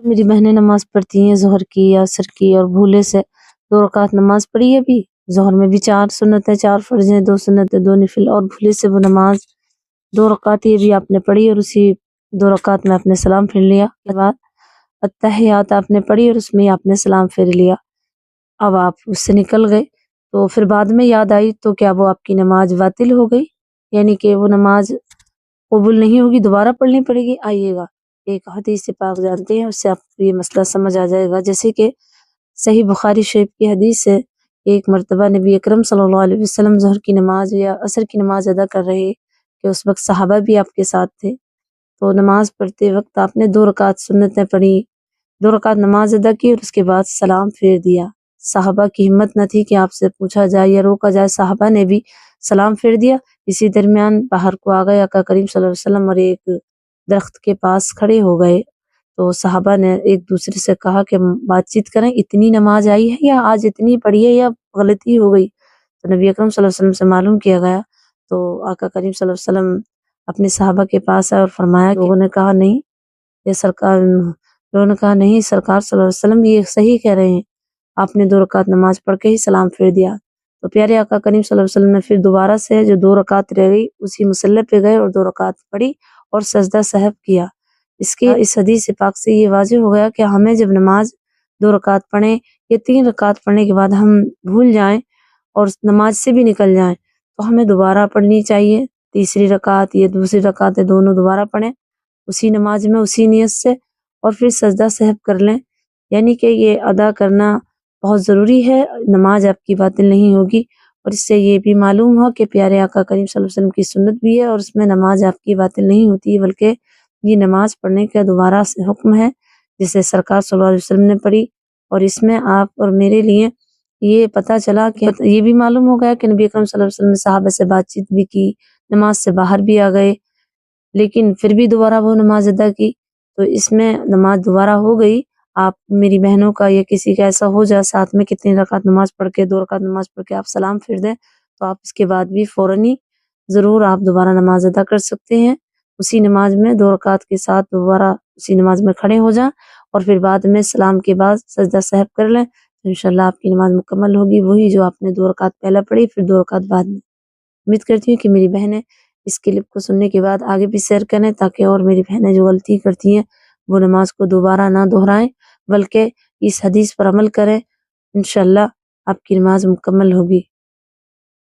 میری بہنیں نماز پڑھتی ہیں ظہر کی یا عصر کی اور بھولے سے 2 رکعت نماز پڑھی ہے بھی۔ ظہر میں بھی 4 سنتیں 4 فرض ہیں، 2 سنتیں 2 نفل، اور بھولے سے وہ نماز 2 رکعت یہ بھی آپ نے پڑھی اور اسی 2 رکعت میں آپ نے سلام پھیر لیا۔ اس کے بعد التحیات آپ نے پڑھی اور اس میں آپ نے سلام پھیر لیا۔ اب آپ اس سے نکل گئے تو پھر بعد میں یاد آئی تو کیا وہ آپ کی نماز باطل ہو گئی؟ یعنی کہ وہ نماز قبول نہیں ہوگی، دوبارہ پڑھنی پڑے گی؟ آئیے گا ایک حدیث پاک جانتے ہیں، اس سے آپ کو یہ مسئلہ سمجھ آ جائے گا۔ جیسے کہ صحیح بخاری شریف کی حدیث ہے، ایک مرتبہ نبی اکرم صلی اللہ علیہ وسلم ظہر کی نماز یا عصر کی نماز ادا کر رہے کہ اس وقت صحابہ بھی آپ کے ساتھ تھے، تو نماز پڑھتے وقت آپ نے 2 رکعت سنتیں پڑھی، 2 رکعت نماز ادا کی اور اس کے بعد سلام پھیر دیا۔ صحابہ کی ہمت نہ تھی کہ آپ سے پوچھا جائے یا روکا جائے، صحابہ نے بھی سلام پھیر دیا۔ اسی درمیان باہر کو آ گئے آقا کریم صلی اللہ علیہ وسلم اور ایک درخت کے پاس کھڑے ہو گئے، تو صحابہ نے ایک دوسرے سے کہا کہ بات چیت کریں، اتنی نماز آئی ہے یا آج اتنی پڑھی ہے یا غلطی ہو گئی؟ تو نبی اکرم صلی اللہ علیہ وسلم سے معلوم کیا گیا تو آقا کریم صلی اللہ علیہ وسلم اپنے صحابہ کے پاس آئے اور فرمایا، لوگوں نے کہا نہیں یہ سرکار، لوگوں نے کہا نہیں سرکار صلی اللہ علیہ وسلم یہ صحیح کہہ رہے ہیں، آپ نے 2 رکعت نماز پڑھ کے ہی سلام پھیر دیا۔ تو پیارے آقا کریم صلی اللہ علیہ وسلم نے پھر دوبارہ سے جو 2 رکعت رہ گئی اسی مصلی پہ گئے اور 2 رکعت پڑھی اور سجدہ سہو کیا۔ اس حدیث پاک سے یہ واضح ہو گیا کہ ہمیں جب نماز 2 رکعت پڑھیں یا 3 رکعت پڑھنے کے بعد ہم بھول جائیں اور نماز سے بھی نکل جائیں تو ہمیں دوبارہ پڑھنی چاہیے۔ تیسری رکعت یا دوسری رکعت دونوں دوبارہ پڑھیں اسی نماز میں اسی نیت سے، اور پھر سجدہ سہو کر لیں۔ یعنی کہ یہ ادا کرنا بہت ضروری ہے، نماز آپ کی باطل نہیں ہوگی۔ اور اس سے یہ بھی معلوم ہو کہ پیارے آقا کریم صلی اللہ علیہ وسلم کی سنت بھی ہے اور اس میں نماز آپ کی باطل نہیں ہوتی، بلکہ یہ نماز پڑھنے کا دوبارہ سے حکم ہے جسے سرکار صلی اللہ علیہ وسلم نے پڑھی۔ اور اس میں آپ اور میرے لیے یہ پتہ چلا کہ یہ بھی معلوم ہو گیا کہ نبی اکرم صلی اللہ علیہ وسلم نے صحابہ سے بات چیت بھی کی، نماز سے باہر بھی آ گئے لیکن پھر بھی دوبارہ وہ نماز ادا کی، تو اس میں نماز دوبارہ ہو گئی۔ آپ میری بہنوں کا یا کسی کا ایسا ہو جائے ساتھ میں کتنی رکعت نماز پڑھ کے 2 رکعت نماز پڑھ کے آپ سلام پھیر دیں تو آپ اس کے بعد بھی فوراً ہی ضرور آپ دوبارہ نماز ادا کر سکتے ہیں۔ اسی نماز میں 2 رکعت کے ساتھ دوبارہ اسی نماز میں کھڑے ہو جائیں اور پھر بعد میں سلام کے بعد سجدہ سہو کر لیں تو انشاءاللہ آپ کی نماز مکمل ہوگی، وہی جو آپ نے 2 رکعت پہلے پڑھی پھر 2 رکعت بعد میں۔ امید کرتی ہوں کہ میری بہنیں اس کلپ کو سننے کے بعد آگے بھی شیئر کریں تاکہ اور میری بہنیں جو غلطی کرتی ہیں وہ نماز کو دوبارہ نہ دہرائیں بلکہ اس حدیث پر عمل کریں، انشاءاللہ آپ کی نماز مکمل ہوگی۔